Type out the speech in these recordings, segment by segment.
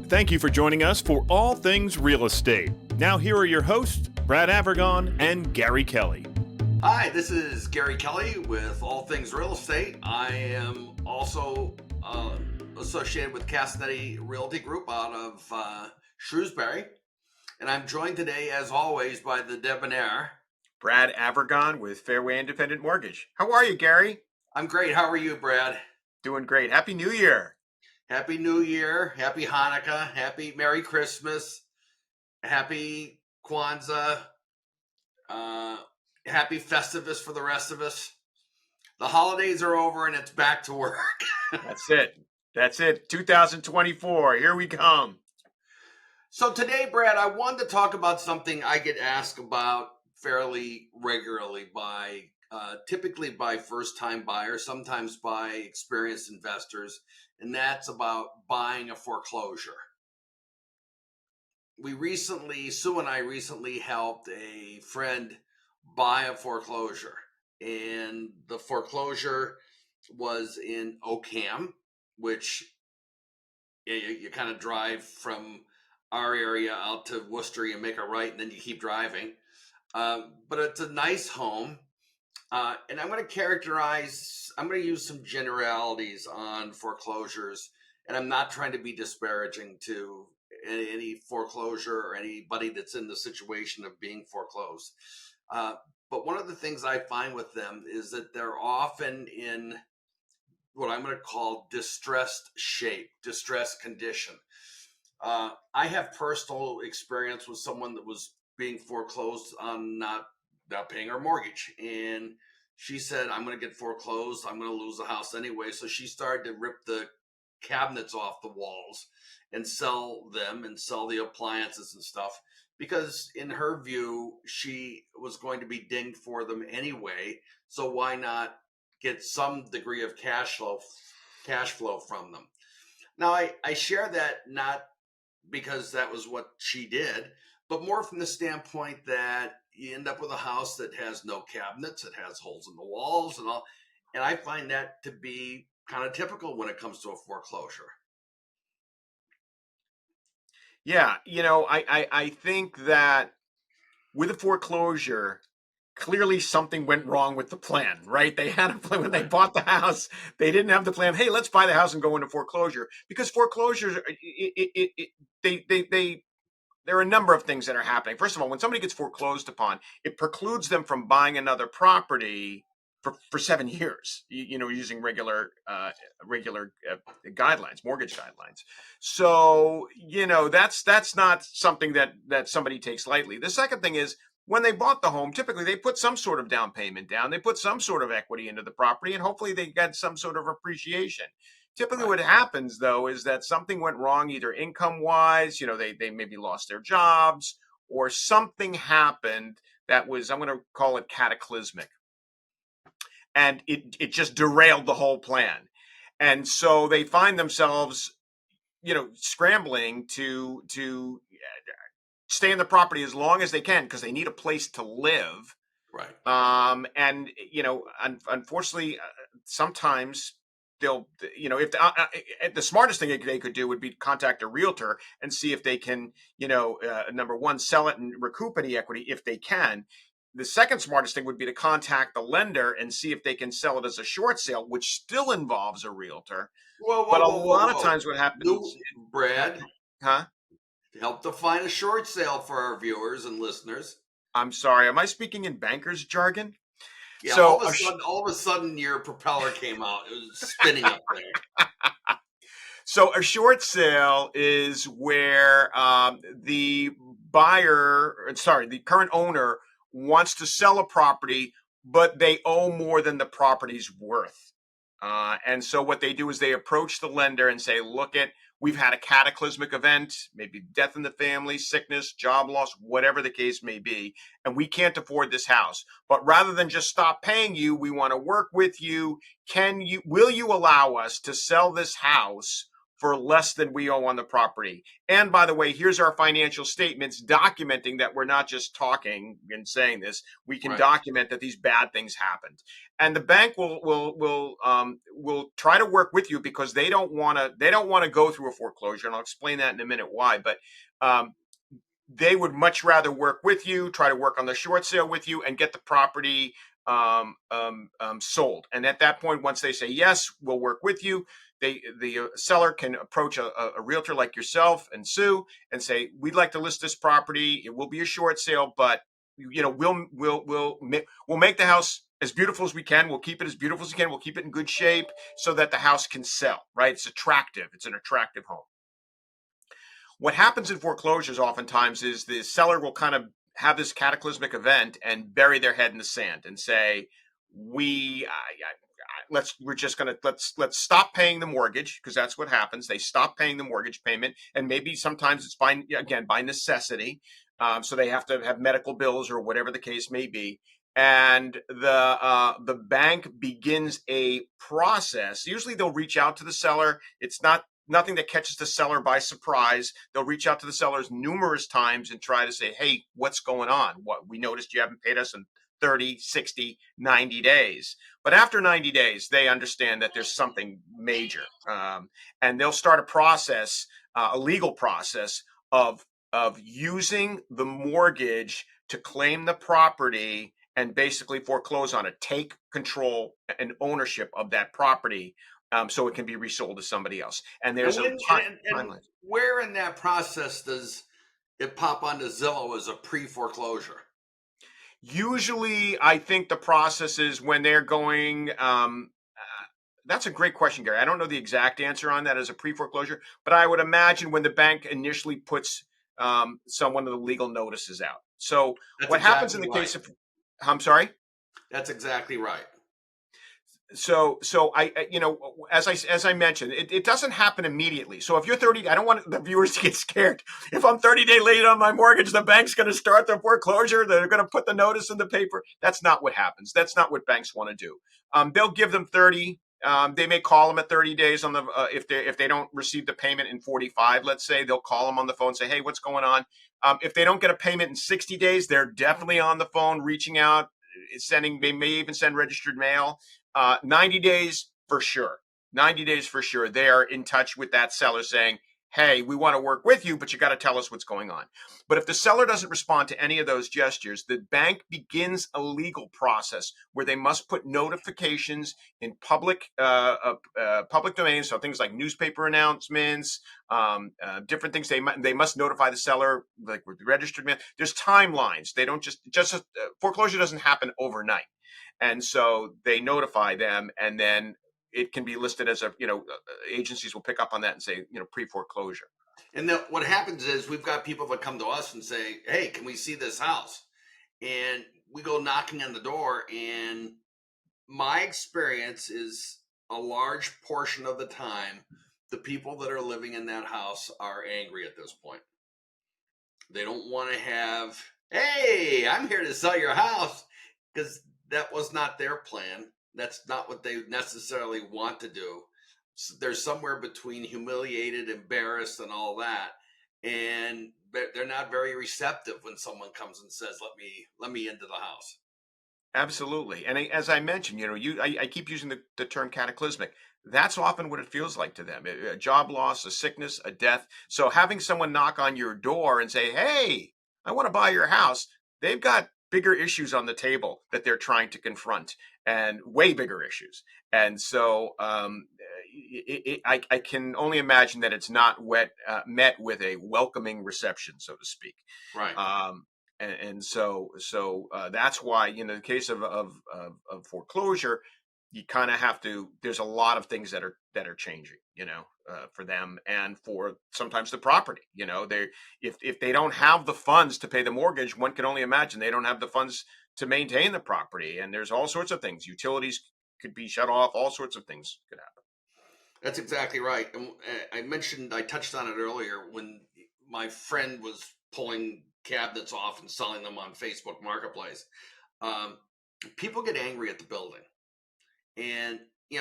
Thank you for joining us for All Things Real Estate. Now here are your hosts, Brad Avergon and Gary Kelley. Hi, this is Gary Kelley with All Things Real Estate. I am also associated with Castanetti Realty Group out of Shrewsbury. And I'm joined today, as always, by the debonair, Brad Avergon with Fairway Independent Mortgage. How are you, Gary? I'm great. How are you, Brad? Doing great. Happy New Year. Happy New Year. Happy Hanukkah. Happy Merry Christmas. Happy Kwanzaa. Happy Festivus for the rest of us. The holidays are over and it's back to work. That's it. 2024. Here we come. So today, Brad, I wanted to talk about something I get asked about fairly regularly by typically by first-time buyers, sometimes by experienced investors, and that's about buying a foreclosure. Sue and I recently helped a friend buy a foreclosure, and the foreclosure was in Oakham, which you kind of drive from our area out to Worcester, you make a right, and then you keep driving. But it's a nice home. And I'm going to use some generalities on foreclosures, and I'm not trying to be disparaging to any foreclosure or anybody that's in the situation of being foreclosed. But one of the things I find with them is that they're often in what I'm going to call distressed shape, distressed condition. I have personal experience with someone that was being foreclosed on not paying her mortgage. And she said, I'm going to get foreclosed. I'm going to lose the house anyway. So she started to rip the cabinets off the walls and sell them and sell the appliances and stuff, because in her view, she was going to be dinged for them anyway. So why not get some degree of cash flow from them? Now, I share that not because that was what she did, but more from the standpoint that you end up with a house that has no cabinets, it has holes in the walls and all. And I find that to be kind of typical when it comes to a foreclosure. Yeah, I think that with a foreclosure, clearly something went wrong with the plan, right? They had a plan when they bought the house. They didn't have the plan. Hey, let's buy the house and go into foreclosure, because foreclosures, there are a number of things that are happening. First of all, when somebody gets foreclosed upon, it precludes them from buying another property for 7 years, using regular guidelines, mortgage guidelines. So, that's not something that somebody takes lightly. The second thing is, when they bought the home, typically they put some sort of down payment down. They put some sort of equity into the property, and hopefully they get some sort of appreciation. Typically what happens, though, is that something went wrong, either income-wise, they maybe lost their jobs, or something happened that was, I'm going to call it cataclysmic. And it just derailed the whole plan. And so they find themselves, scrambling to stay in the property as long as they can, because they need a place to live. Right. And, unfortunately, sometimes they'll, if the smartest thing they could do would be contact a realtor and see if they can, number one, sell it and recoup any equity if they can. The second smartest thing would be to contact the lender and see if they can sell it as a short sale, which still involves a realtor. But a lot of times what happens, Brad, huh? Help define a short sale for our viewers and listeners. I'm sorry, am I speaking in banker's jargon? Yeah, so all of a sudden your propeller came out. It was spinning up there. So a short sale is where the current owner wants to sell a property, but they owe more than the property's worth. And so what they do is they approach the lender and say, we've had a cataclysmic event, maybe death in the family, sickness, job loss, whatever the case may be, and we can't afford this house. But rather than just stop paying you, we want to work with you. Will you allow us to sell this house for less than we owe on the property. And by the way, here's our financial statements documenting that we're not just talking and saying this. We can Right. document that these bad things happened. And the bank will try to work with you because they don't want to go through a foreclosure. And I'll explain that in a minute why. But they would much rather work with you, try to work on the short sale with you, and get the property sold. And at that point, once they say yes, we'll work with you, the seller can approach a realtor like yourself and Sue and say, we'd like to list this property. It will be a short sale, but we'll make the house as beautiful as we can. We'll keep it as beautiful as we can. We'll keep it in good shape so that the house can sell. Right? It's attractive. It's an attractive home. What happens in foreclosures oftentimes is the seller will kind of have this cataclysmic event and bury their head in the sand and say, let's stop paying the mortgage, because that's what happens. They stop paying the mortgage payment, and maybe sometimes it's by necessity. So they have to have medical bills or whatever the case may be. And the bank begins a process. Usually they'll reach out to the seller. It's nothing that catches the seller by surprise. They'll reach out to the sellers numerous times and try to say, hey, what's going on? What, we noticed you haven't paid us in 30, 60, 90 days. But after 90 days, they understand that there's something major. And they'll start a process, a legal process of using the mortgage to claim the property and basically foreclose on it, take control and ownership of that property, so it can be resold to somebody else. And there's and where in that process does it pop onto Zillow as a pre-foreclosure? Usually, I think the process is when they're going. That's a great question, Gary. I don't know the exact answer on that as a pre-foreclosure, but I would imagine when the bank initially puts one of the legal notices out. So That's what happens in the exactly case right. of, I'm sorry? That's exactly right. So as I mentioned, it doesn't happen immediately. So if you're 30, I don't want the viewers to get scared. If I'm 30 days late on my mortgage, the bank's going to start the foreclosure. They're going to put the notice in the paper. That's not what happens. That's not what banks want to do. They'll give them 30. They may call them at 30 days on the if they don't receive the payment in 45, let's say, they'll call them on the phone and say, hey, what's going on? If they don't get a payment in 60 days, they're definitely on the phone reaching out, they may even send registered mail. 90 days for sure. 90 days for sure. They are in touch with that seller saying, hey, we want to work with you, but you got to tell us what's going on. But if the seller doesn't respond to any of those gestures, the bank begins a legal process where they must put notifications in public domains. So things like newspaper announcements, different things. They must notify the seller, like with registered mail. There's timelines. They don't just foreclosure doesn't happen overnight. And so they notify them, and then it can be listed as agencies will pick up on that and say, pre-foreclosure. And then what happens is we've got people that come to us and say, hey, can we see this house? And we go knocking on the door, and my experience is a large portion of the time, the people that are living in that house are angry at this point. They don't want to have, hey, I'm here to sell your house, because that was not their plan. That's not what they necessarily want to do. So they're somewhere between humiliated, embarrassed, and all that. And they're not very receptive when someone comes and says, let me into the house. Absolutely. And as I mentioned, I keep using the term cataclysmic. That's often what it feels like to them. A job loss, a sickness, a death. So having someone knock on your door and say, hey, I want to buy your house, they've got bigger issues on the table that they're trying to confront, and way bigger issues. And so I can only imagine that it's not met with a welcoming reception, so to speak. Right. And so that's why, in the case of foreclosure, you kind of have to. There's a lot of things that are changing, for them and for sometimes the property. If they don't have the funds to pay the mortgage, one can only imagine they don't have the funds to maintain the property. And there's all sorts of things. Utilities could be shut off. All sorts of things could happen. That's exactly right. And I touched on it earlier when my friend was pulling cabinets off and selling them on Facebook Marketplace. People get angry at the building. And,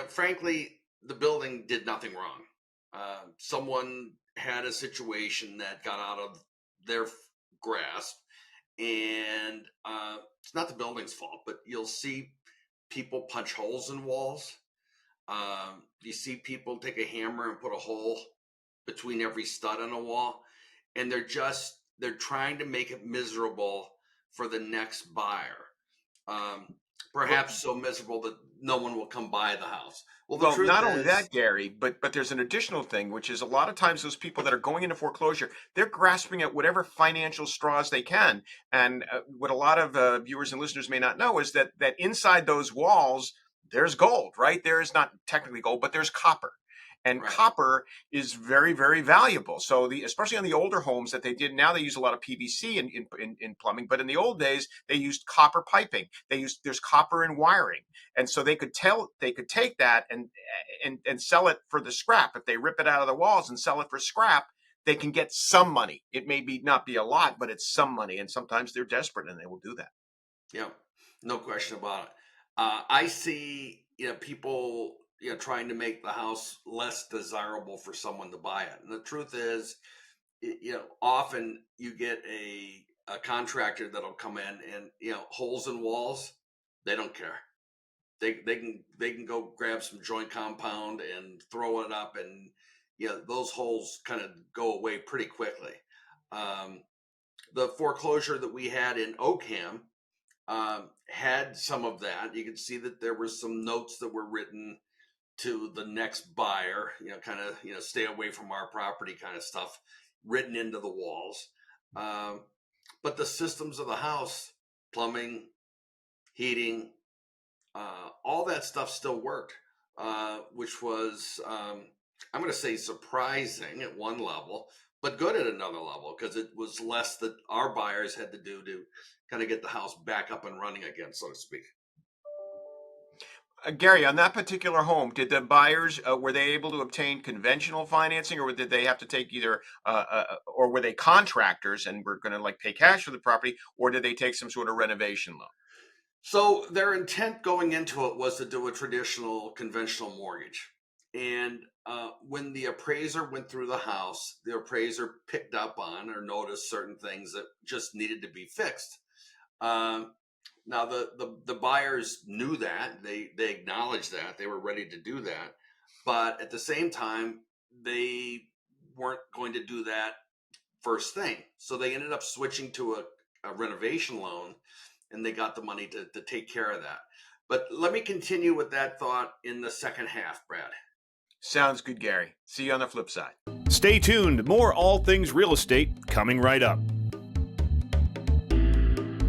frankly, the building did nothing wrong. someone had a situation that got out of their grasp, and it's not the building's fault, but you'll see people punch holes in walls. You see people take a hammer and put a hole between every stud on a wall, and they're trying to make it miserable for the next buyer. Perhaps so miserable that no one will come buy the house. Well, the truth not is, only that, Gary, but there's an additional thing, which is a lot of times those people that are going into foreclosure, they're grasping at whatever financial straws they can. And what a lot of viewers and listeners may not know is that inside those walls, there's gold, right? There is not technically gold, but there's copper. And right. copper is very, very valuable. So especially on the older homes that they did, now they use a lot of PVC in plumbing, but in the old days they used copper piping. There's copper in wiring, and so they could take that and sell it for the scrap. If they rip it out of the walls and sell it for scrap, they can get some money. It may not be a lot, but it's some money. And sometimes they're desperate and they will do that. Yeah, no question about it. I see, people, trying to make the house less desirable for someone to buy it. And the truth is, often you get a contractor that'll come in and, holes in walls, they don't care. They can go grab some joint compound and throw it up, and those holes kind of go away pretty quickly. The foreclosure that we had in Oakham had some of that. You can see that there were some notes that were written to the next buyer, kind of, stay away from our property kind of stuff written into the walls. But the systems of the house, plumbing, heating, all that stuff still worked, which was, I'm going to say surprising at one level, but good at another level, because it was less that our buyers had to do to kind of get the house back up and running again, so to speak. Gary, on that particular home, did the buyers were they able to obtain conventional financing, or did they have to take either, or were they contractors and were going to pay cash for the property, or did they take some sort of renovation loan? So their intent going into it was to do a traditional conventional mortgage. And when the appraiser went through the house, the appraiser picked up on or noticed certain things that just needed to be fixed. Now the buyers knew that, they acknowledged that, they were ready to do that, but at the same time they weren't going to do that first thing. So they ended up switching to a renovation loan, and they got the money to take care of that. But let me continue with that thought in the second half, Brad. Sounds good, Gary. See you on the flip side. Stay tuned. More All Things Real Estate coming right up.